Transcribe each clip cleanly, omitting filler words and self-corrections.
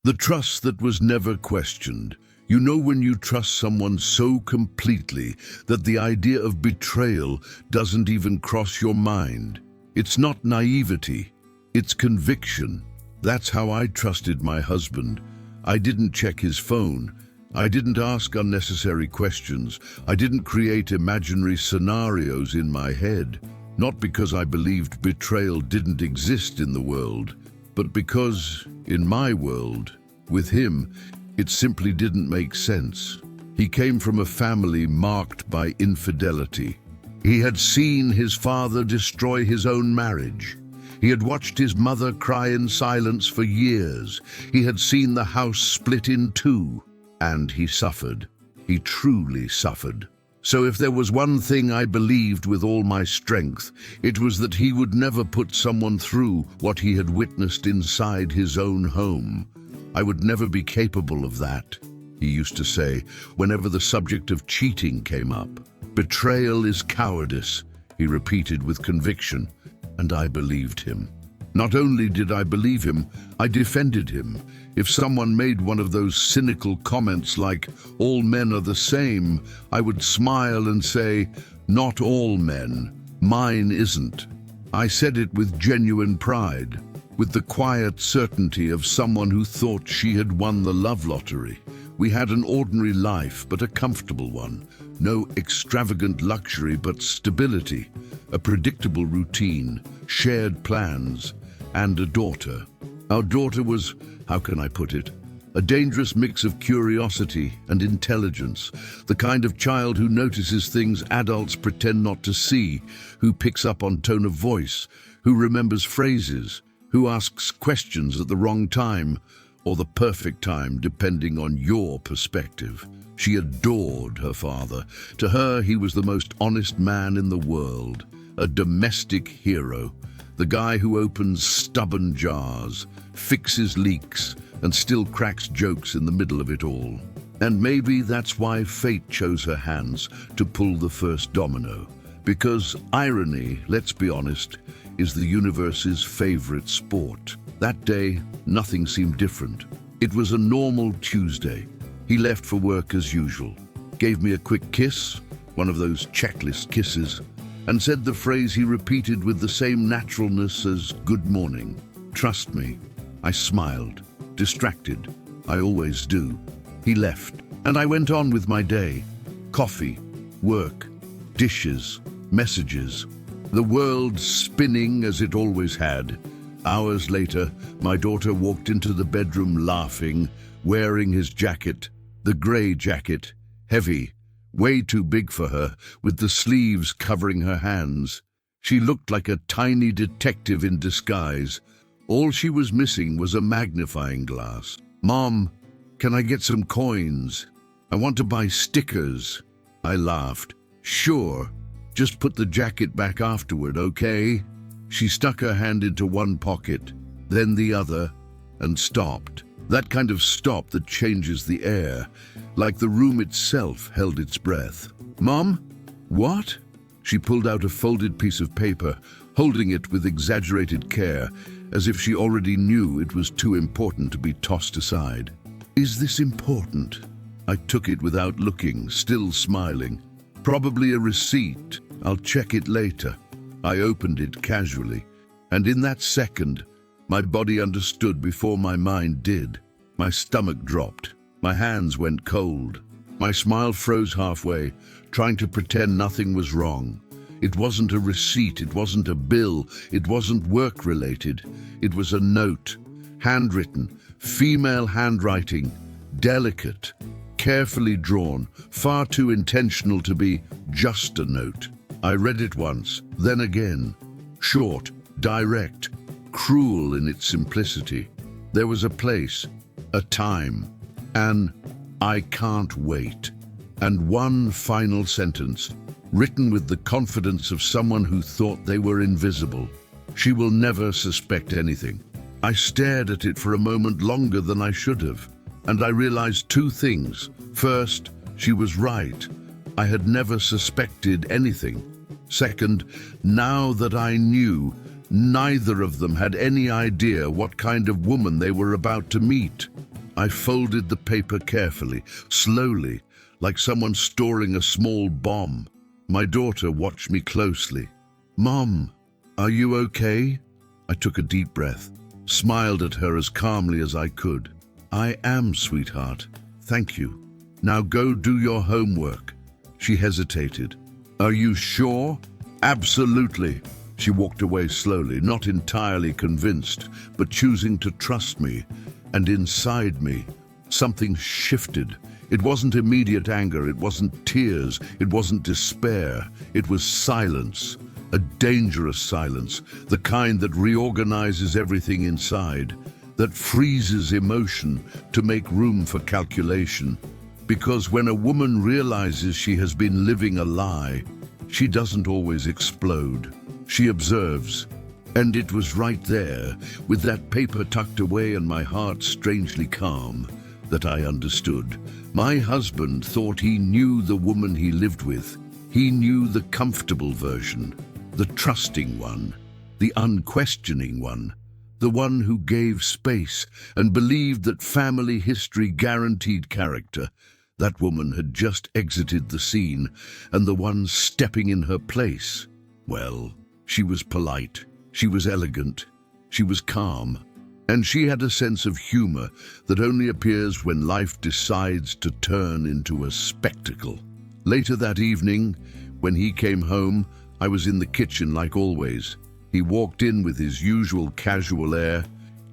The trust that was never questioned. You know when you trust someone so completely that the idea of betrayal doesn't even cross your mind. It's not naivety, it's conviction. That's how I trusted my husband. I didn't check his phone. I didn't ask unnecessary questions. I didn't create imaginary scenarios in my head. Not because I believed betrayal didn't exist in the world, but because, in my world, with him, it simply didn't make sense. He came from a family marked by infidelity. He had seen his father destroy his own marriage. He had watched his mother cry in silence for years. He had seen the house split in two, and he suffered. He truly suffered. So if there was one thing I believed with all my strength, it was that he would never put someone through what he had witnessed inside his own home. I would never be capable of that, he used to say whenever the subject of cheating came up. Betrayal is cowardice, he repeated with conviction, and I believed him. Not only did I believe him, I defended him. If someone made one of those cynical comments like, "All men are the same," I would smile and say, "Not all men. Mine isn't." I said it with genuine pride, with the quiet certainty of someone who thought she had won the love lottery. We had an ordinary life, but a comfortable one. No extravagant luxury, but stability, a predictable routine, shared plans, and a daughter. Our daughter was, how can I put it, a dangerous mix of curiosity and intelligence, the kind of child who notices things adults pretend not to see, who picks up on tone of voice, who remembers phrases, who asks questions at the wrong time, or the perfect time, depending on your perspective. She adored her father. To her, he was the most honest man in the world, a domestic hero, the guy who opens stubborn jars, fixes leaks, and still cracks jokes in the middle of it all. And maybe that's why fate chose her hands to pull the first domino. Because irony, let's be honest, is the universe's favorite sport. That day, nothing seemed different. It was a normal Tuesday. He left for work as usual, gave me a quick kiss, one of those checklist kisses, and said the phrase he repeated with the same naturalness as "good morning." Trust me. I smiled, distracted. I always do. He left, and I went on with my day. Coffee, work, dishes, messages. The world spinning as it always had. Hours later, my daughter walked into the bedroom laughing, wearing his jacket, the grey jacket, heavy, way too big for her, with the sleeves covering her hands. She looked like a tiny detective in disguise. All she was missing was a magnifying glass. "Mom, can I get some coins? I want to buy stickers." I laughed. "Sure, just put the jacket back afterward, okay?" She stuck her hand into one pocket, then the other, and stopped. That kind of stop that changes the air, like the room itself held its breath. "Mom? What?" She pulled out a folded piece of paper, holding it with exaggerated care, as if she already knew it was too important to be tossed aside. "Is this important?" I took it without looking, still smiling. "Probably a receipt. I'll check it later." I opened it casually, and in that second, my body understood before my mind did. My stomach dropped. My hands went cold. My smile froze halfway, trying to pretend nothing was wrong. It wasn't a receipt, it wasn't a bill, it wasn't work-related. It was a note, handwritten, female handwriting, delicate, carefully drawn, far too intentional to be just a note. I read it once, then again. Short, direct, cruel in its simplicity. There was a place, a time, an "I can't wait," and one final sentence, written with the confidence of someone who thought they were invisible. "She will never suspect anything." I stared at it for a moment longer than I should have, and I realized two things. First, she was right. I had never suspected anything. Second, now that I knew, neither of them had any idea what kind of woman they were about to meet. I folded the paper carefully, slowly, like someone storing a small bomb. My daughter watched me closely. "Mom, are you okay?" I took a deep breath, smiled at her as calmly as I could. "I am, sweetheart. Thank you. Now go do your homework." She hesitated. "Are you sure?" "Absolutely." She walked away slowly, not entirely convinced, but choosing to trust me. And inside me, something shifted. It wasn't immediate anger, it wasn't tears, it wasn't despair. It was silence, a dangerous silence, the kind that reorganizes everything inside, that freezes emotion to make room for calculation. Because when a woman realizes she has been living a lie, she doesn't always explode. She observes. And it was right there, with that paper tucked away and my heart strangely calm, that I understood. My husband thought he knew the woman he lived with. He knew the comfortable version, the trusting one, the unquestioning one, the one who gave space and believed that family history guaranteed character. That woman had just exited the scene, and the one stepping in her place, well, she was polite. She was elegant, she was calm, and she had a sense of humor that only appears when life decides to turn into a spectacle. Later that evening, when he came home, I was in the kitchen like always. He walked in with his usual casual air,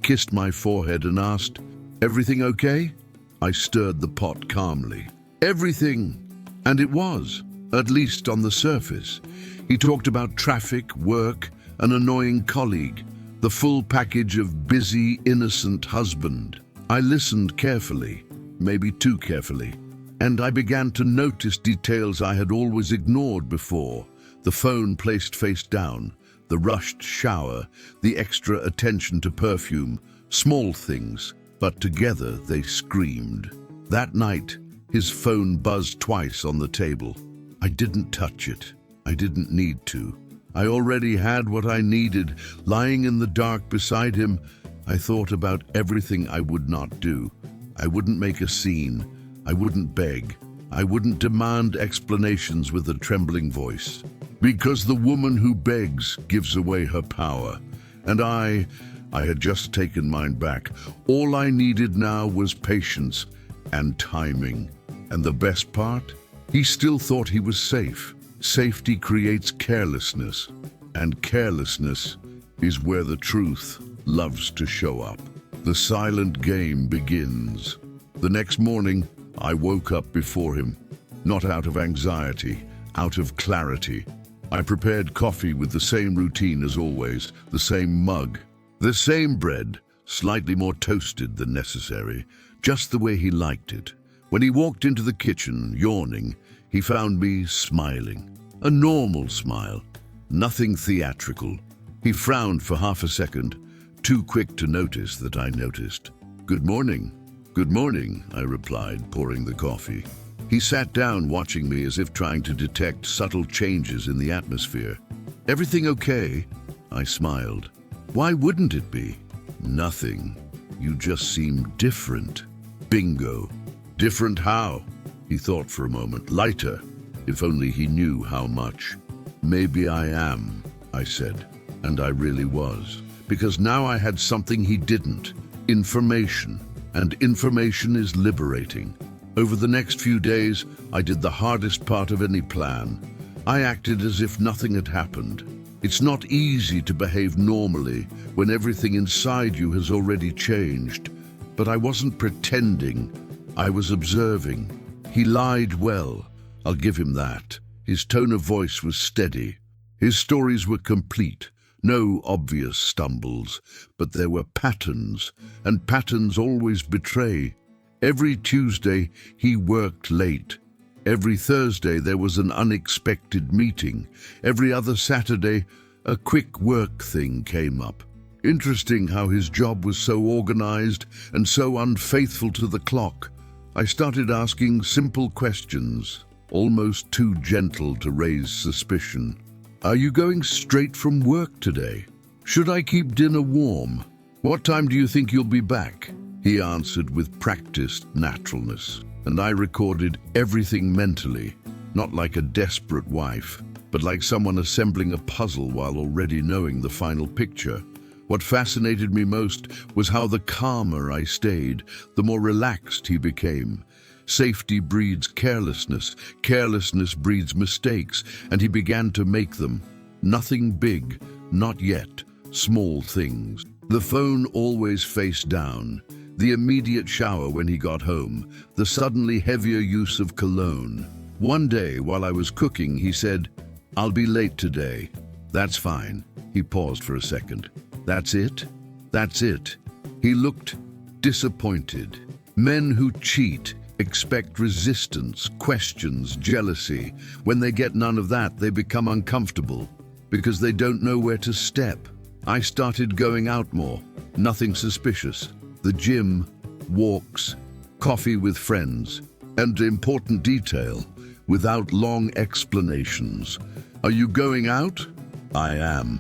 kissed my forehead and asked, "Everything okay?" I stirred the pot calmly. "Everything." And it was, at least on the surface. He talked about traffic, work, an annoying colleague, the full package of busy, innocent husband. I listened carefully, maybe too carefully, and I began to notice details I had always ignored before. The phone placed face down, the rushed shower, the extra attention to perfume, small things, but together they screamed. That night, his phone buzzed twice on the table. I didn't touch it. I didn't need to. I already had what I needed. Lying in the dark beside him, I thought about everything I would not do. I wouldn't make a scene. I wouldn't beg. I wouldn't demand explanations with a trembling voice. Because the woman who begs gives away her power. And I had just taken mine back. All I needed now was patience and timing. And the best part? He still thought he was safe. Safety creates carelessness, and carelessness is where the truth loves to show up. The silent game begins. The next morning, I woke up before him, not out of anxiety, out of clarity. I prepared coffee with the same routine as always, the same mug, the same bread, slightly more toasted than necessary, just the way he liked it. When he walked into the kitchen, yawning, he found me smiling. A normal smile, nothing theatrical. He frowned for half a second, too quick to notice that I noticed. "Good morning." "Good morning," I replied, pouring the coffee. He sat down, watching me as if trying to detect subtle changes in the atmosphere. "Everything okay?" I smiled. "Why wouldn't it be?" "Nothing. You just seem different." "Bingo." "Different how?" He thought for a moment. "Lighter. If only he knew how much." "Maybe I am," I said, and I really was. Because now I had something he didn't. Information. And information is liberating. Over the next few days, I did the hardest part of any plan. I acted as if nothing had happened. It's not easy to behave normally when everything inside you has already changed. But I wasn't pretending. I was observing. He lied well. I'll give him that. His tone of voice was steady. His stories were complete. No obvious stumbles, but there were patterns, and patterns always betray. Every Tuesday, he worked late. Every Thursday, there was an unexpected meeting. Every other Saturday, a quick work thing came up. Interesting how his job was so organized and so unfaithful to the clock. I started asking simple questions, almost too gentle to raise suspicion. "Are you going straight from work today? Should I keep dinner warm? What time do you think you'll be back?" He answered with practiced naturalness, and I recorded everything mentally, not like a desperate wife, but like someone assembling a puzzle while already knowing the final picture. What fascinated me most was how the calmer I stayed, the more relaxed he became. Safety breeds carelessness, carelessness breeds mistakes, and he began to make them. Nothing big, not yet, small things. The phone always face down, the immediate shower when he got home, the suddenly heavier use of cologne. One day, while I was cooking, he said, "I'll be late today." "That's fine." He paused for a second. "That's it?" "That's it." He looked disappointed. Men who cheat expect resistance, questions, jealousy. When they get none of that, they become uncomfortable because they don't know where to step. I started going out more, nothing suspicious. The gym, walks, coffee with friends, and important detail, without long explanations. "Are you going out?" "I am."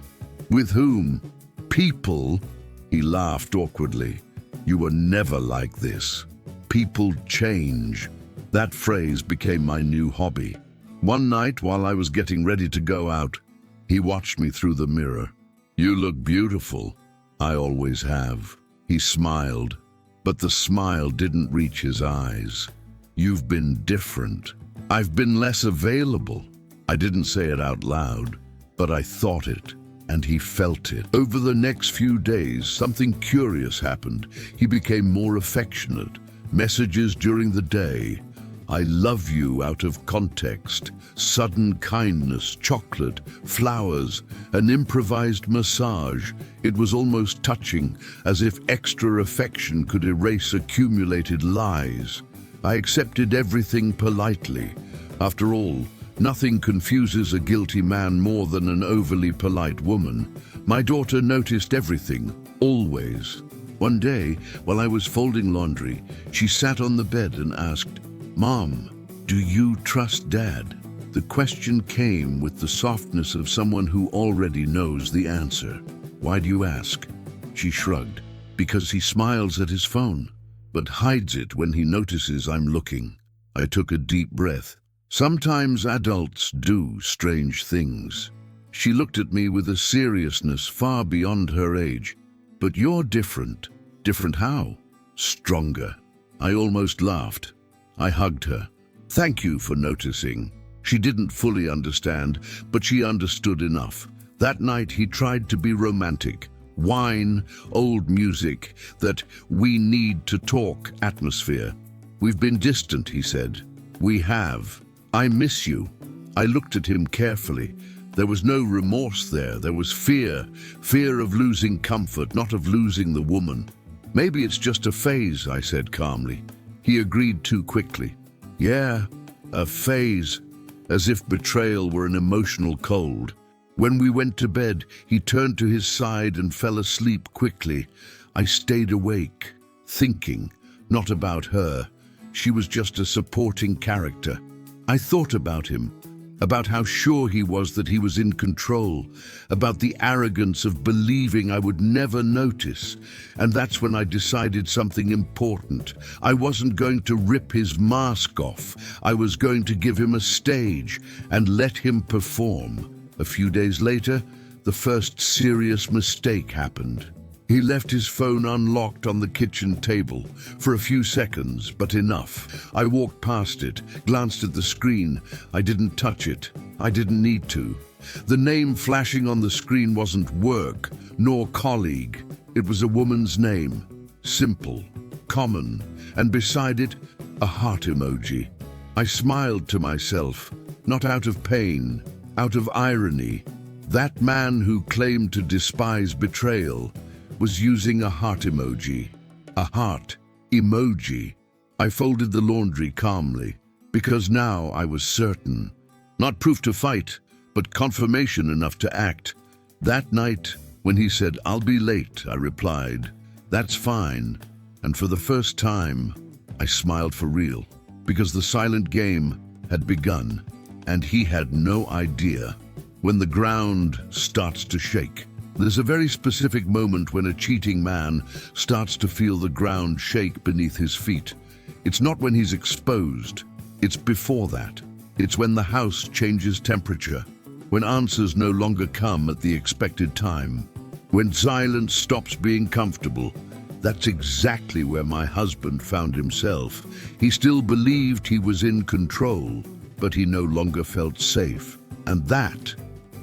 "With whom?" "People." He laughed awkwardly. "You were never like this. People change." That phrase became my new hobby. One night, while I was getting ready to go out, he watched me through the mirror. "You look beautiful." "I always have." He smiled, but the smile didn't reach his eyes. "You've been different." "I've been less available." I didn't say it out loud, but I thought it, and he felt it. Over the next few days, something curious happened. He became more affectionate. Messages during the day. "I love you" out of context. Sudden kindness, chocolate, flowers, an improvised massage. It was almost touching, as if extra affection could erase accumulated lies. I accepted everything politely. After all, nothing confuses a guilty man more than an overly polite woman. My daughter noticed everything, always. One day, while I was folding laundry, she sat on the bed and asked, "Mom, do you trust Dad?" The question came with the softness of someone who already knows the answer. "Why do you ask?" She shrugged. "Because he smiles at his phone, but hides it when he notices I'm looking." I took a deep breath. Sometimes adults do strange things. She looked at me with a seriousness far beyond her age. "But you're different." "Different how?" "Stronger." I almost laughed. I hugged her. "Thank you for noticing." She didn't fully understand, but she understood enough. That night he tried to be romantic. Wine, old music, that "we need to talk" atmosphere. "We've been distant," he said. "We have. I miss you." I looked at him carefully. There was no remorse there. There was fear. Fear of losing comfort, not of losing the woman. "Maybe it's just a phase," I said calmly. He agreed too quickly. "Yeah, a phase," as if betrayal were an emotional cold. When we went to bed, he turned to his side and fell asleep quickly. I stayed awake, thinking, not about her. She was just a supporting character. I thought about him, about how sure he was that he was in control, about the arrogance of believing I would never notice. And that's when I decided something important. I wasn't going to rip his mask off. I was going to give him a stage and let him perform. A few days later, the first serious mistake happened. He left his phone unlocked on the kitchen table for a few seconds, but enough. I walked past it, glanced at the screen. I didn't touch it. I didn't need to. The name flashing on the screen wasn't work, nor colleague. It was a woman's name. Simple, common, and beside it, a heart emoji. I smiled to myself, not out of pain, out of irony. That man who claimed to despise betrayal was using a heart emoji. A heart emoji. I folded the laundry calmly, because now I was certain. Not proof to fight, but confirmation enough to act. That night, when he said, "I'll be late," I replied, "That's fine." And for the first time, I smiled for real, because the silent game had begun, and he had no idea. When the ground starts to shake, There's a very specific moment when a cheating man starts to feel the ground shake beneath his feet. It's not when he's exposed, it's before that. It's when the house changes temperature, when answers no longer come at the expected time, when silence stops being comfortable. That's exactly where my husband found himself. He still believed he was in control, but he no longer felt safe. And that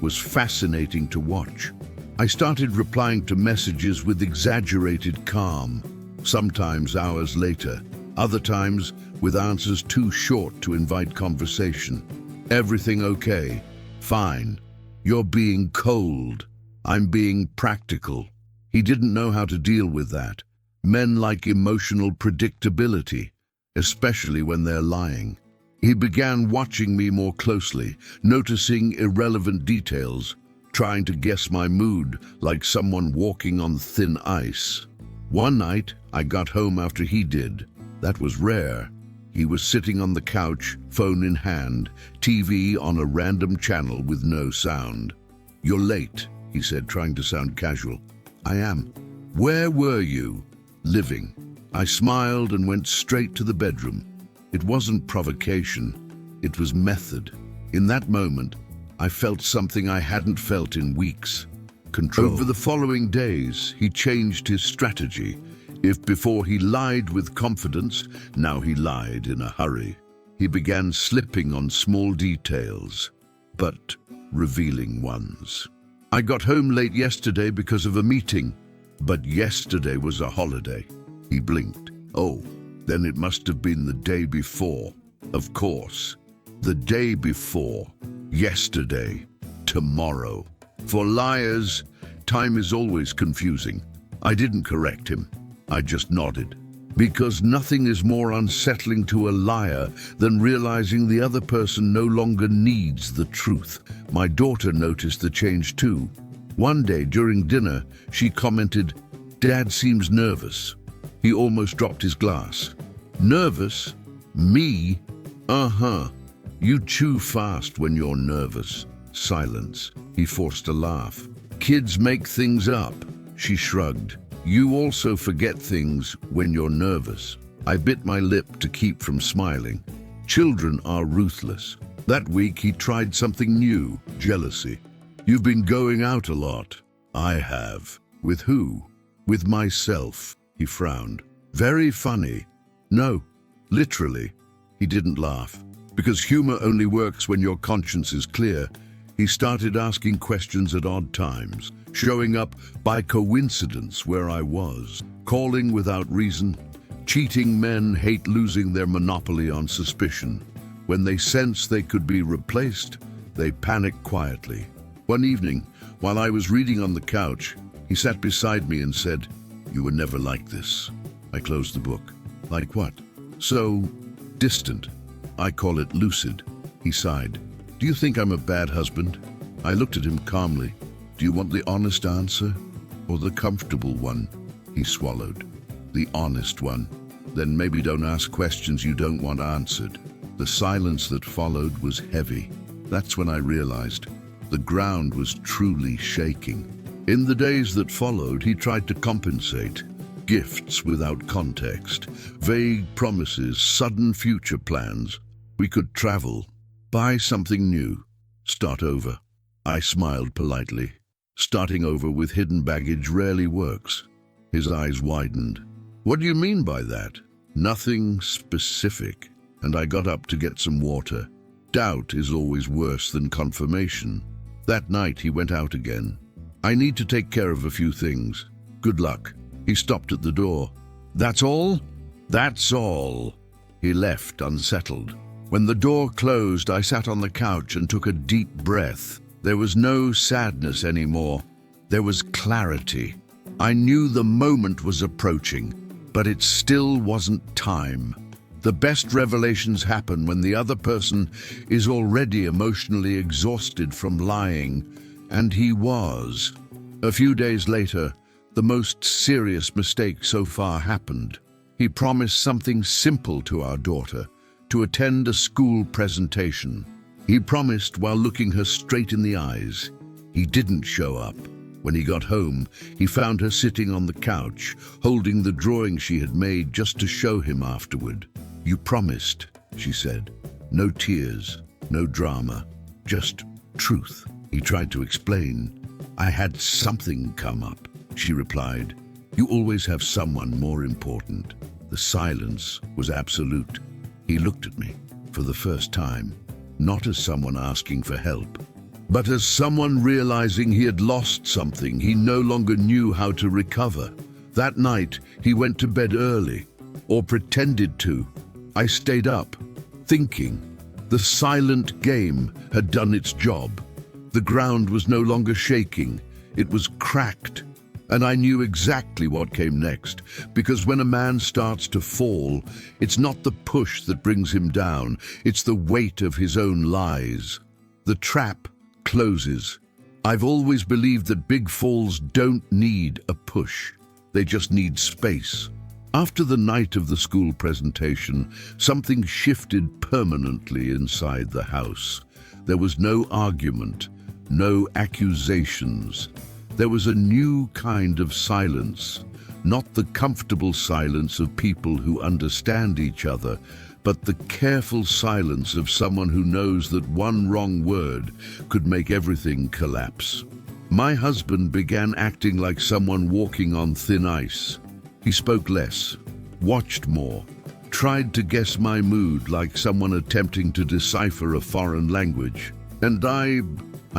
was fascinating to watch. I started replying to messages with exaggerated calm, sometimes hours later, other times with answers too short to invite conversation. Everything okay? Fine. You're being cold. I'm being practical. He didn't know how to deal with that. Men like emotional predictability, especially when they're lying. He began watching me more closely, noticing irrelevant details, trying to guess my mood like someone walking on thin ice. One night, I got home after he did. That was rare. He was sitting on the couch, phone in hand, TV on a random channel with no sound. "You're late," he said, trying to sound casual. "I am." "Where were you?" "Living." I smiled and went straight to the bedroom. It wasn't provocation, it was method. In that moment, I felt something I hadn't felt in weeks. Control. Over the following days, he changed his strategy. If before he lied with confidence, now he lied in a hurry. He began slipping on small details, but revealing ones. "I got home late yesterday because of a meeting, but yesterday was a holiday." He blinked. "Oh, then it must have been the day before." "Of course. The day before. Yesterday. Tomorrow." For liars, time is always confusing. I didn't correct him. I just nodded. Because nothing is more unsettling to a liar than realizing the other person no longer needs the truth. My daughter noticed the change too. One day during dinner, she commented, "Dad seems nervous." He almost dropped his glass. "Nervous? Me? Uh-huh. You chew fast when you're nervous." Silence. He forced a laugh. "Kids make things up." She shrugged. "You also forget things when you're nervous." I bit my lip to keep from smiling. Children are ruthless. That week he tried something new, jealousy. "You've been going out a lot." "I have." "With who?" "With myself." He frowned. "Very funny." "No, literally." He didn't laugh. Because humor only works when your conscience is clear. He started asking questions at odd times, showing up by coincidence where I was, calling without reason. Cheating men hate losing their monopoly on suspicion. When they sense they could be replaced, they panic quietly. One evening, while I was reading on the couch, he sat beside me and said, "You were never like this." I closed the book. "Like what?" "So distant. I call it lucid." He sighed. "Do you think I'm a bad husband?" I looked at him calmly. "Do you want the honest answer or the comfortable one?" He swallowed. "The honest one." "Then maybe don't ask questions you don't want answered." The silence that followed was heavy. That's when I realized the ground was truly shaking. In the days that followed, he tried to compensate. Gifts without context, vague promises, sudden future plans. We could travel, buy something new, start over. I smiled politely. Starting over with hidden baggage rarely works. His eyes widened. "What do you mean by that?" "Nothing specific." And I got up to get some water. Doubt is always worse than confirmation. That night he went out again. "I need to take care of a few things. Good luck." He stopped at the door. "That's all?" "That's all." He left unsettled. When the door closed, I sat on the couch and took a deep breath. There was no sadness anymore. There was clarity. I knew the moment was approaching, but it still wasn't time. The best revelations happen when the other person is already emotionally exhausted from lying, and he was. A few days later, the most serious mistake so far happened. He promised something simple to our daughter, to attend a school presentation. He promised while looking her straight in the eyes. He didn't show up. When he got home, he found her sitting on the couch, holding the drawing she had made just to show him afterward. "You promised," she said. "No tears, no drama, just truth." He tried to explain. "I had something come up," she replied. "You always have someone more important." The silence was absolute. He looked at me for the first time, not as someone asking for help, but as someone realizing he had lost something he no longer knew how to recover. That night, he went to bed early, or pretended to. I stayed up, thinking. The silent game had done its job. The ground was no longer shaking, it was cracked. And I knew exactly what came next, because when a man starts to fall, it's not the push that brings him down, it's the weight of his own lies. The trap closes. I've always believed that big falls don't need a push, they just need space. After the night of the school presentation, something shifted permanently inside the house. There was no argument, no accusations. There was a new kind of silence, not the comfortable silence of people who understand each other, but the careful silence of someone who knows that one wrong word could make everything collapse. My husband began acting like someone walking on thin ice. He spoke less, watched more, tried to guess my mood like someone attempting to decipher a foreign language. And I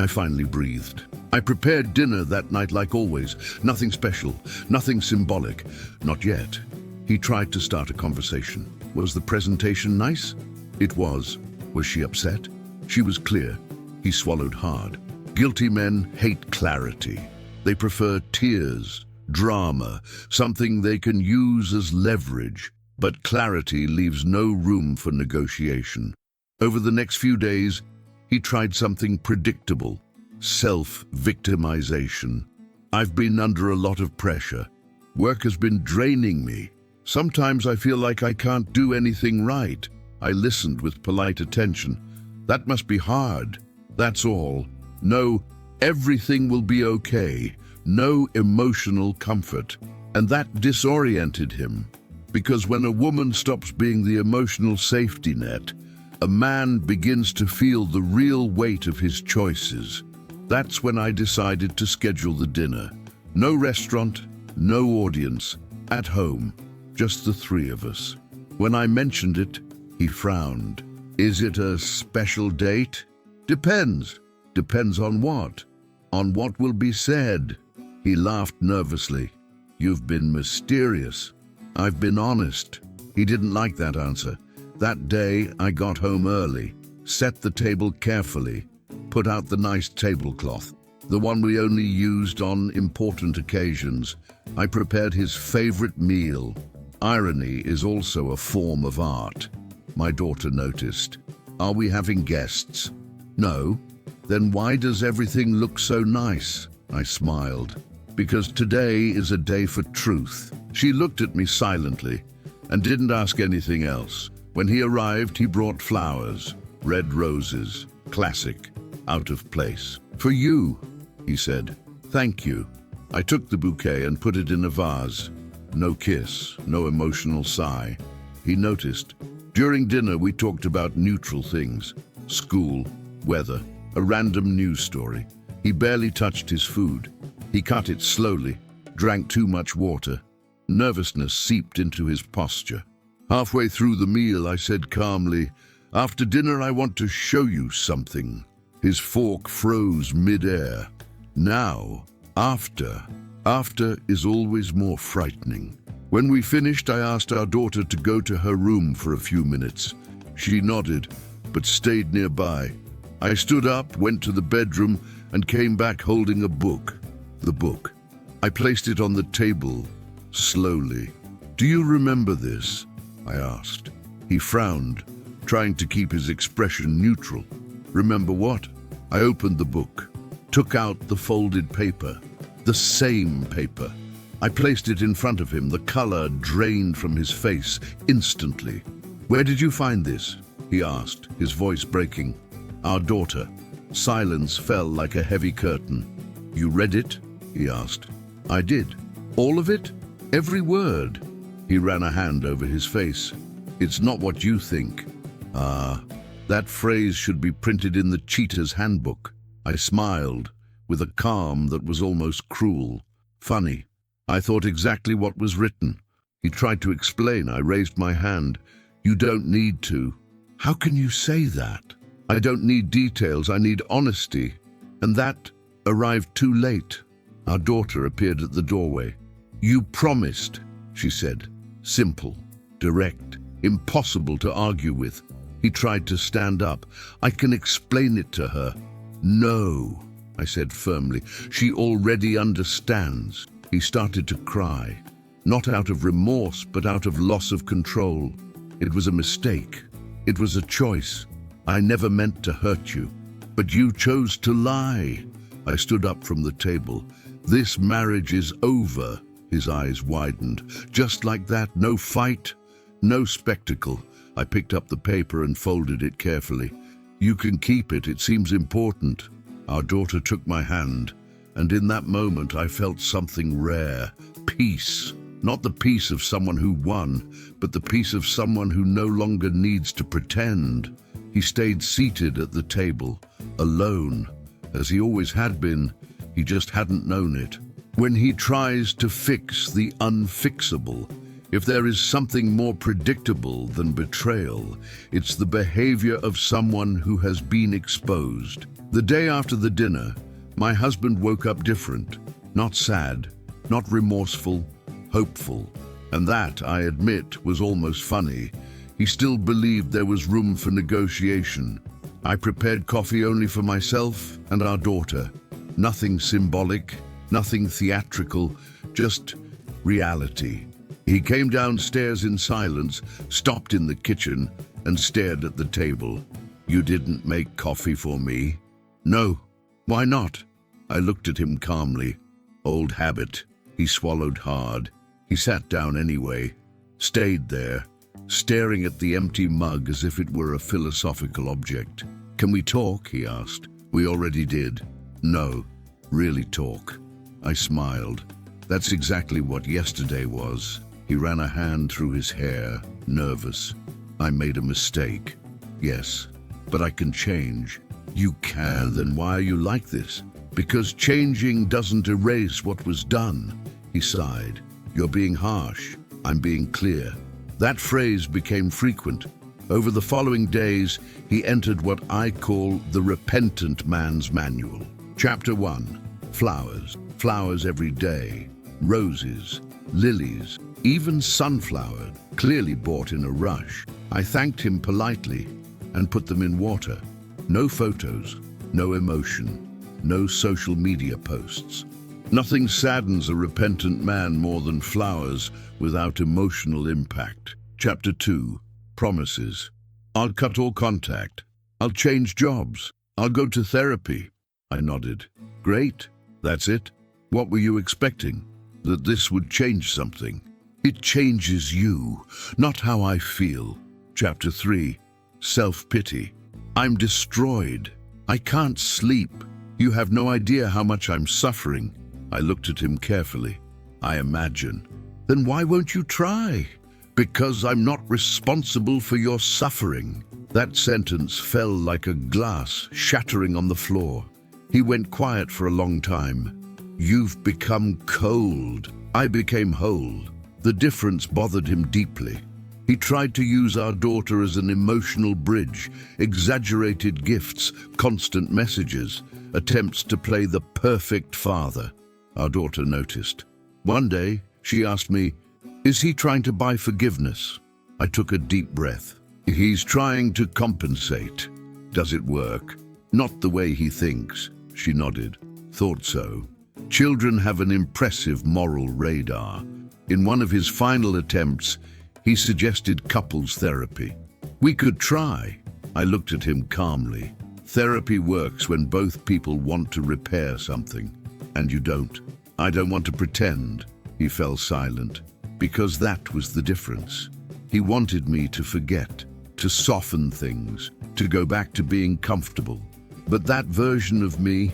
finally breathed. I prepared dinner that night like always. Nothing special, nothing symbolic. Not yet. He tried to start a conversation. Was the presentation nice? It was. Was she upset? She was clear. He swallowed hard. Guilty men hate clarity. They prefer tears, drama, something they can use as leverage. But clarity leaves no room for negotiation. Over the next few days, he tried something predictable. Self-victimization. I've been under a lot of pressure. Work has been draining me. Sometimes I feel like I can't do anything right. I listened with polite attention. That must be hard. That's all. No, everything will be okay. No emotional comfort. And that disoriented him. Because when a woman stops being the emotional safety net, a man begins to feel the real weight of his choices. That's when I decided to schedule the dinner. No restaurant, no audience, at home, just the three of us. When I mentioned it, he frowned. Is it a special date? Depends. Depends on what? On what will be said. He laughed nervously. You've been mysterious. I've been honest. He didn't like that answer. That day, I got home early, set the table carefully, put out the nice tablecloth, the one we only used on important occasions. I prepared his favorite meal. Irony is also a form of art. My daughter noticed. Are we having guests? No. Then why does everything look so nice? I smiled. Because today is a day for truth. She looked at me silently and didn't ask anything else. When he arrived, he brought flowers, red roses, classic, out of place. For you, he said. Thank you. I took the bouquet and put it in a vase. No kiss, no emotional sigh. He noticed. During dinner, we talked about neutral things. School, weather, a random news story. He barely touched his food. He cut it slowly, drank too much water. Nervousness seeped into his posture. Halfway through the meal, I said calmly, after dinner, I want to show you something. His fork froze mid-air. Now, after is always more frightening. When we finished, I asked our daughter to go to her room for a few minutes. She nodded, but stayed nearby. I stood up, went to the bedroom, and came back holding a book. The book. I placed it on the table, slowly. Do you remember this? I asked. He frowned, trying to keep his expression neutral. Remember what? I opened the book, took out the folded paper, the same paper. I placed it in front of him. The color drained from his face instantly. Where did you find this? He asked, his voice breaking. Our daughter. Silence fell like a heavy curtain. You read it? he asked. I did. All of it? Every word? He ran a hand over his face. It's not what you think. That phrase should be printed in the cheater's handbook. I smiled, with a calm that was almost cruel. Funny. I thought exactly what was written. He tried to explain. I raised my hand. You don't need to. How can you say that? I don't need details. I need honesty. And that arrived too late. Our daughter appeared at the doorway. You promised, she said. Simple, direct, impossible to argue with. He tried to stand up. I can explain it to her. No, I said firmly. She already understands. He started to cry, not out of remorse, but out of loss of control. It was a mistake. It was a choice. I never meant to hurt you, but you chose to lie. I stood up from the table. This marriage is over. His eyes widened. Just like that, no fight, no spectacle. I picked up the paper and folded it carefully. You can keep it. It seems important. Our daughter took my hand, and in that moment I felt something rare. Peace. Not the peace of someone who won, but the peace of someone who no longer needs to pretend. He stayed seated at the table, alone, as he always had been. He just hadn't known it. When he tries to fix the unfixable, if there is something more predictable than betrayal, it's the behavior of someone who has been exposed. The day after the dinner, my husband woke up different. Not sad, not remorseful, hopeful. And that, I admit, was almost funny. He still believed there was room for negotiation. I prepared coffee only for myself and our daughter. Nothing symbolic, nothing theatrical, just reality. He came downstairs in silence, stopped in the kitchen, and stared at the table. You didn't make coffee for me? No. Why not? I looked at him calmly. Old habit. He swallowed hard. He sat down anyway, stayed there, staring at the empty mug as if it were a philosophical object. Can we talk? He asked. We already did. No. Really talk. I smiled. That's exactly what yesterday was. He ran a hand through his hair, nervous. I made a mistake. Yes, but I can change. You can. Then why are you like this? Because changing doesn't erase what was done. He sighed. You're being harsh. I'm being clear. That phrase became frequent. Over the following days, he entered what I call the repentant man's manual. Chapter 1. Flowers. Flowers every day. Roses. Lilies. Even sunflower, clearly bought in a rush. I thanked him politely and put them in water. No photos, no emotion, no social media posts. Nothing saddens a repentant man more than flowers without emotional impact. Chapter 2. Promises. I'll cut all contact. I'll change jobs. I'll go to therapy. I nodded. Great. That's it? What were you expecting? That this would change something? It changes you, not how I feel. Chapter 3. Self-pity. I'm destroyed. I can't sleep. You have no idea how much I'm suffering. I looked at him carefully. I imagine. Then why won't you try? Because I'm not responsible for your suffering. That sentence fell like a glass shattering on the floor. He went quiet for a long time. You've become cold. I became whole. The difference bothered him deeply. He tried to use our daughter as an emotional bridge, exaggerated gifts, constant messages, attempts to play the perfect father. Our daughter noticed. One day, she asked me, is he trying to buy forgiveness? I took a deep breath. He's trying to compensate. Does it work? Not the way he thinks. She nodded. Thought so. Children have an impressive moral radar. In one of his final attempts, he suggested couples therapy. We could try. I looked at him calmly. Therapy works when both people want to repair something, and you don't. I don't want to pretend. He fell silent, because that was the difference. He wanted me to forget, to soften things, to go back to being comfortable. But that version of me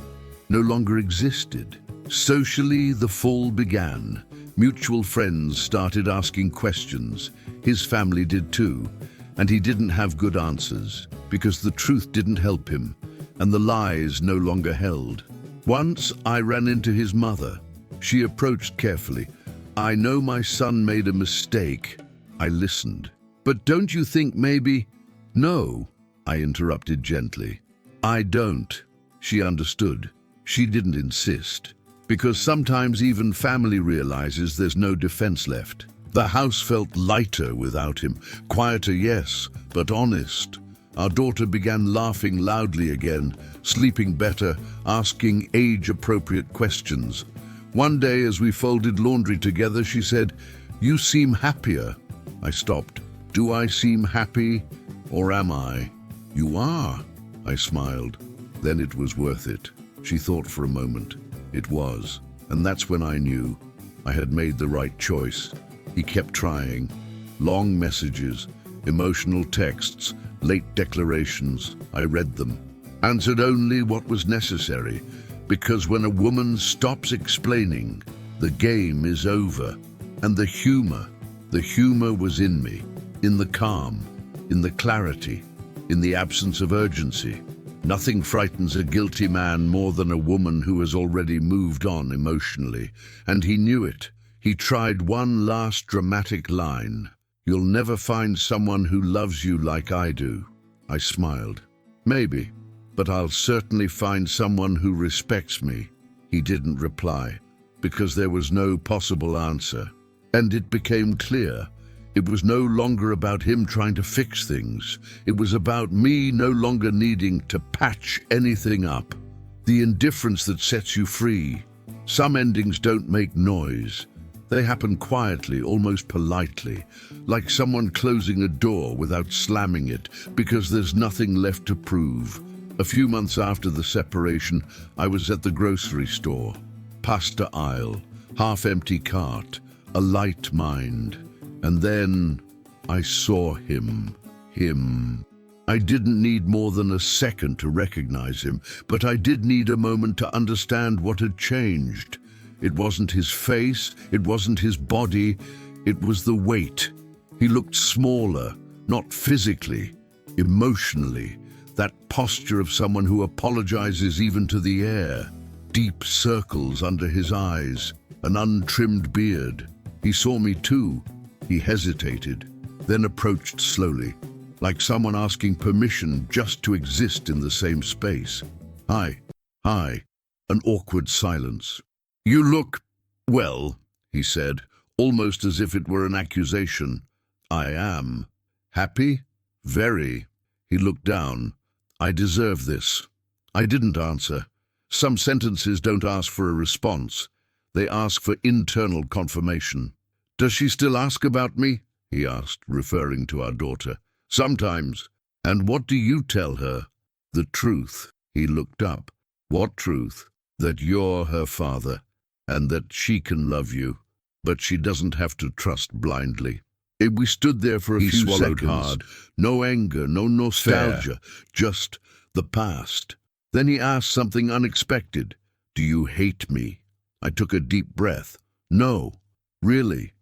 no longer existed. Socially, the fall began. Mutual friends started asking questions. His family did too, and he didn't have good answers because the truth didn't help him and the lies no longer held. Once I ran into his mother. She approached carefully. "I know my son made a mistake." I listened. "But don't you think maybe—" "No," I interrupted gently. "I don't." She understood. She didn't insist. Because sometimes even family realizes there's no defense left. The house felt lighter without him. Quieter, yes, but honest. Our daughter began laughing loudly again, sleeping better, asking age-appropriate questions. One day, as we folded laundry together, she said, "You seem happier." I stopped. "Do I seem happy, or am I?" "You are," I smiled. Then it was worth it. She thought for a moment. It was, and that's when I knew I had made the right choice. He kept trying. Long messages, emotional texts, late declarations. I read them. Answered only what was necessary, because when a woman stops explaining, the game is over. And the humor was in me, in the calm, in the clarity, in the absence of urgency. Nothing frightens a guilty man more than a woman who has already moved on emotionally, and he knew it. He tried one last dramatic line. "You'll never find someone who loves you like I do." I smiled. "Maybe, but I'll certainly find someone who respects me." He didn't reply, because there was no possible answer. And it became clear. It was no longer about him trying to fix things. It was about me no longer needing to patch anything up. The indifference that sets you free. Some endings don't make noise. They happen quietly, almost politely, like someone closing a door without slamming it, because there's nothing left to prove. A few months after the separation, I was at the grocery store. Pasta aisle, half-empty cart, a light mind. And then I saw him. I didn't need more than a second to recognize him, but I did need a moment to understand what had changed. It wasn't his face, it wasn't his body, it was the weight. He looked smaller, not physically, emotionally. That posture of someone who apologizes even to the air. Deep circles under his eyes, an untrimmed beard. He saw me too. He hesitated, then approached slowly, like someone asking permission just to exist in the same space. Hi. An awkward silence. "You look well," he said, almost as if it were an accusation. "I am. Happy? Very." He looked down. "I deserve this." I didn't answer. Some sentences don't ask for a response. They ask for internal confirmation. "Does she still ask about me?" he asked, referring to our daughter. "Sometimes." "And what do you tell her?" "The truth." He looked up. "What truth?" "That you're her father, and that she can love you, but she doesn't have to trust blindly." We stood there for a few seconds. He swallowed hard. No anger, no nostalgia, just the past. Then he asked something unexpected. "Do you hate me?" I took a deep breath. "No, really.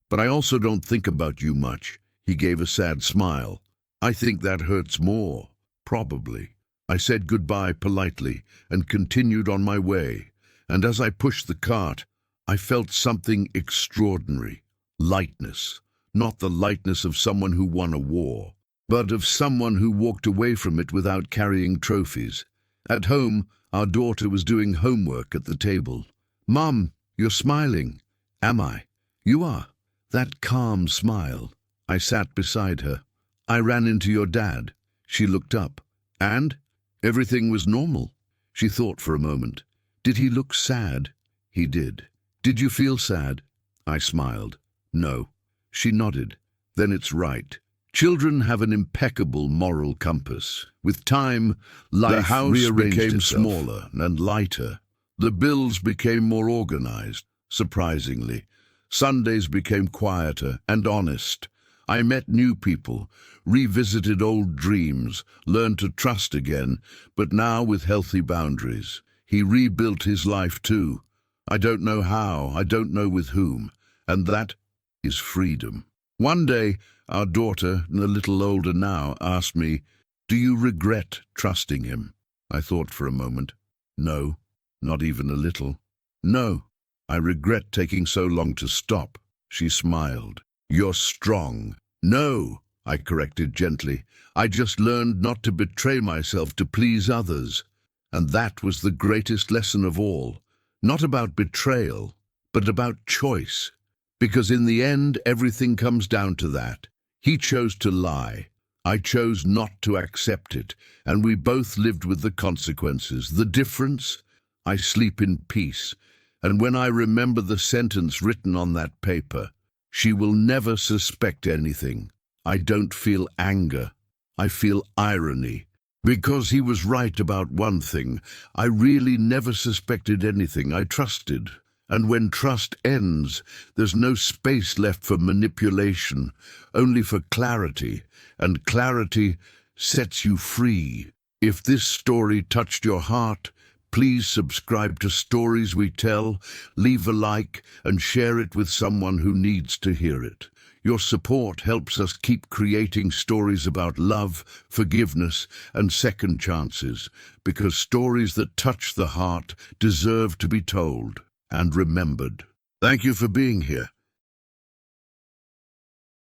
But I also don't think about you much." He gave a sad smile. "I think that hurts more, probably." I said goodbye politely and continued on my way. And as I pushed the cart, I felt something extraordinary. Lightness. Not the lightness of someone who won a war, but of someone who walked away from it without carrying trophies. At home, our daughter was doing homework at the table. "Mom, you're smiling." "Am I?" "You are. That calm smile." I sat beside her. "I ran into your dad." She looked up. "And?" "Everything was normal." She thought for a moment. "Did he look sad?" "He did." "Did you feel sad?" I smiled. "No." She nodded. "Then it's right." Children have an impeccable moral compass. With time, the house became smaller and lighter. The bills became more organized, surprisingly. Sundays became quieter and honest. I met new people, revisited old dreams, learned to trust again, but now with healthy boundaries. He rebuilt his life too. I don't know how, I don't know with whom, and that is freedom. One day, our daughter, a little older now, asked me, "Do you regret trusting him?" I thought for a moment. No, not even a little. No, I regret taking so long to stop. She smiled. You're strong. No, I corrected gently. I just learned not to betray myself to please others. And that was the greatest lesson of all. Not about betrayal, but about choice. Because in the end, everything comes down to that. He chose to lie. I chose not to accept it, and we both lived with the consequences. The difference? I sleep in peace, and when I remember the sentence written on that paper, "She will never suspect anything," I don't feel anger. I feel irony. Because he was right about one thing, I really never suspected anything. I trusted. And when trust ends, there's no space left for manipulation, only for clarity, and clarity sets you free. If this story touched your heart, please subscribe to Stories We Tell, leave a like, and share it with someone who needs to hear it. Your support helps us keep creating stories about love, forgiveness, and second chances, because stories that touch the heart deserve to be told and remembered. Thank you for being here.